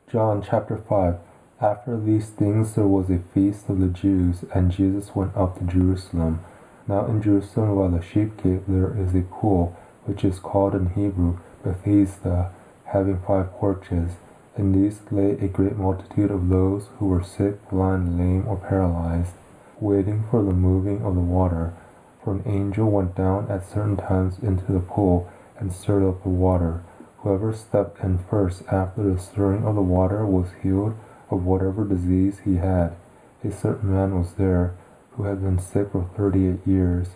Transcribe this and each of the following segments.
John chapter 5. After these things there was a feast of the Jews, and Jesus went up to Jerusalem. Now in Jerusalem by the sheep gate there is a pool, which is called in Hebrew Bethesda, having 5 porches. In these lay a great multitude of those who were sick, blind, lame, or paralyzed, waiting for the moving of the water. For an angel went down at certain times into the pool, and stirred up the water. Whoever stepped in first after the stirring of the water was healed of whatever disease he had. A certain man was there, who had been sick for 38 years.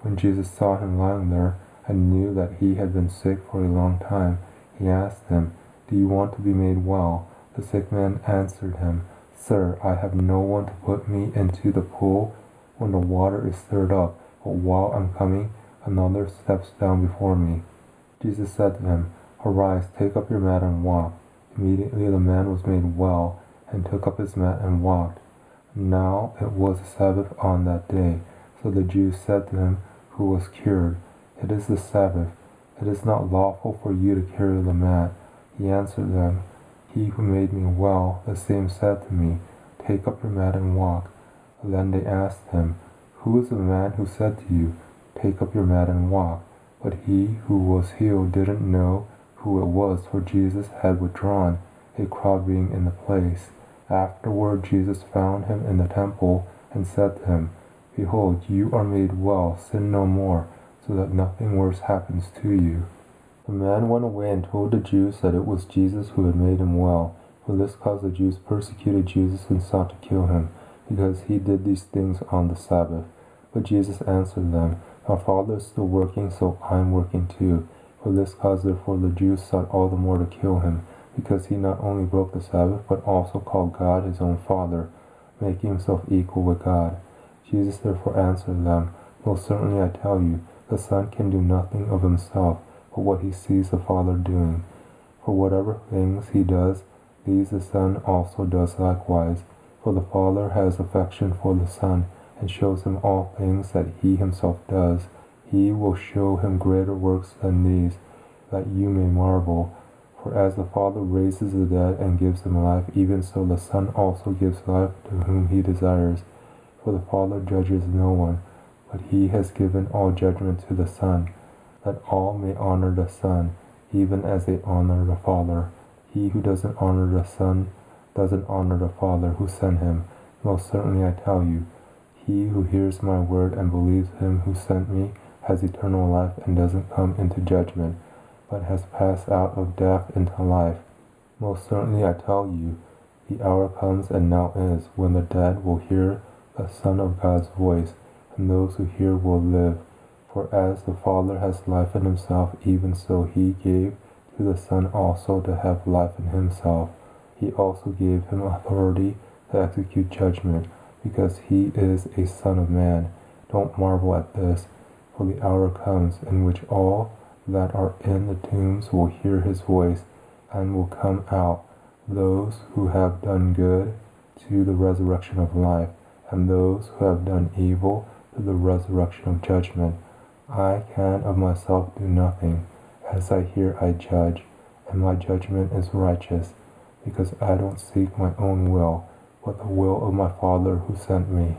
When Jesus saw him lying there, and knew that he had been sick for a long time, he asked him, "Do you want to be made well?" The sick man answered him, "Sir, I have no one to put me into the pool when the water is stirred up, but while I'm coming, another steps down before me." Jesus said to him, "Arise, take up your mat and walk." Immediately the man was made well, and took up his mat and walked. Now it was a Sabbath on that day. So the Jews said to him who was cured, "It is the Sabbath. It is not lawful for you to carry the mat." He answered them, "He who made me well, the same said to me, 'Take up your mat and walk.'" Then they asked him, "Who is the man who said to you, 'Take up your mat and walk'?" But he who was healed didn't know who it was, for Jesus had withdrawn, a crowd being in the place. Afterward Jesus found him in the temple, and said to him, "Behold, you are made well, sin no more, so that nothing worse happens to you." The man went away and told the Jews that it was Jesus who had made him well. For this cause the Jews persecuted Jesus and sought to kill him, because he did these things on the Sabbath. But Jesus answered them, "My Father is still working, so I am working too." For this cause therefore the Jews sought all the more to kill him, because he not only broke the Sabbath, but also called God his own Father, making himself equal with God. Jesus therefore answered them, "Most certainly I tell you, the Son can do nothing of himself, but what he sees the Father doing. For whatever things he does, these the Son also does likewise. For the Father has affection for the Son, and shows him all things that he himself does. He will show him greater works than these, that you may marvel. For as the Father raises the dead and gives them life, even so the Son also gives life to whom he desires. For the Father judges no one, but he has given all judgment to the Son, that all may honor the Son, even as they honor the Father. He who doesn't honor the Son doesn't honor the Father who sent him. Most certainly I tell you, he who hears my word and believes him who sent me has eternal life and doesn't come into judgment, but has passed out of death into life. Most certainly I tell you, the hour comes and now is, when the dead will hear the Son of God's voice, and those who hear will live. For as the Father has life in himself, even so he gave to the Son also to have life in himself. He also gave him authority to execute judgment, because he is a Son of Man. Don't marvel at this, for the hour comes in which all that are in the tombs will hear his voice, and will come out, those who have done good to the resurrection of life, and those who have done evil to the resurrection of judgment. I can of myself do nothing. As I hear I judge, and my judgment is righteous, because I don't seek my own will, but the will of my Father who sent me.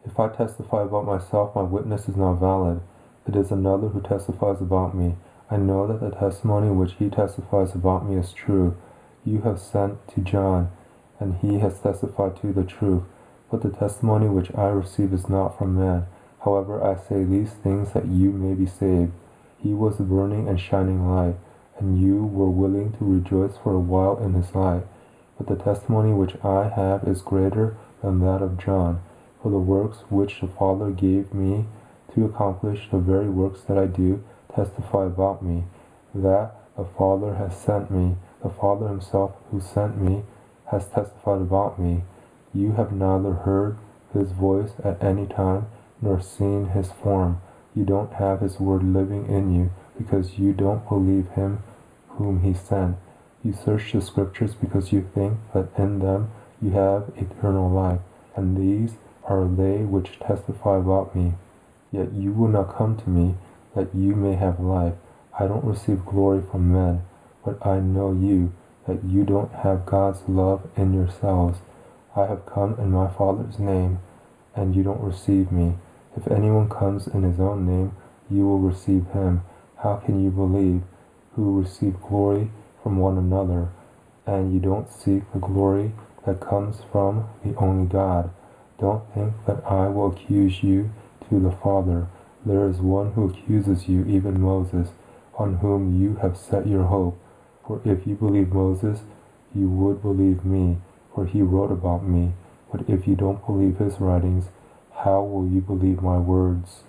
If I testify about myself, my witness is not valid. It is another who testifies about me. I know that the testimony which he testifies about me is true. You have sent to John, and he has testified to the truth. But the testimony which I receive is not from man. However, I say these things that you may be saved. He was the burning and shining light, and you were willing to rejoice for a while in his light. But the testimony which I have is greater than that of John. For the works which the Father gave me to accomplish, the very works that I do, testify about me, that the Father has sent me. The Father himself who sent me has testified about me. You have neither heard his voice at any time, nor seen his form. You don't have his word living in you, because you don't believe him whom he sent. You search the scriptures because you think that in them you have eternal life, and these are they which testify about me. Yet you will not come to me, that you may have life. I don't receive glory from men, but I know you, that you don't have God's love in yourselves. I have come in my Father's name, and you don't receive me. If anyone comes in his own name, you will receive him. How can you believe, who receive glory from one another, and you don't seek the glory that comes from the only God? Don't think that I will accuse you to the Father. There is one who accuses you, even Moses, on whom you have set your hope. For if you believe Moses, you would believe me, for he wrote about me. But if you don't believe his writings, how will you believe my words?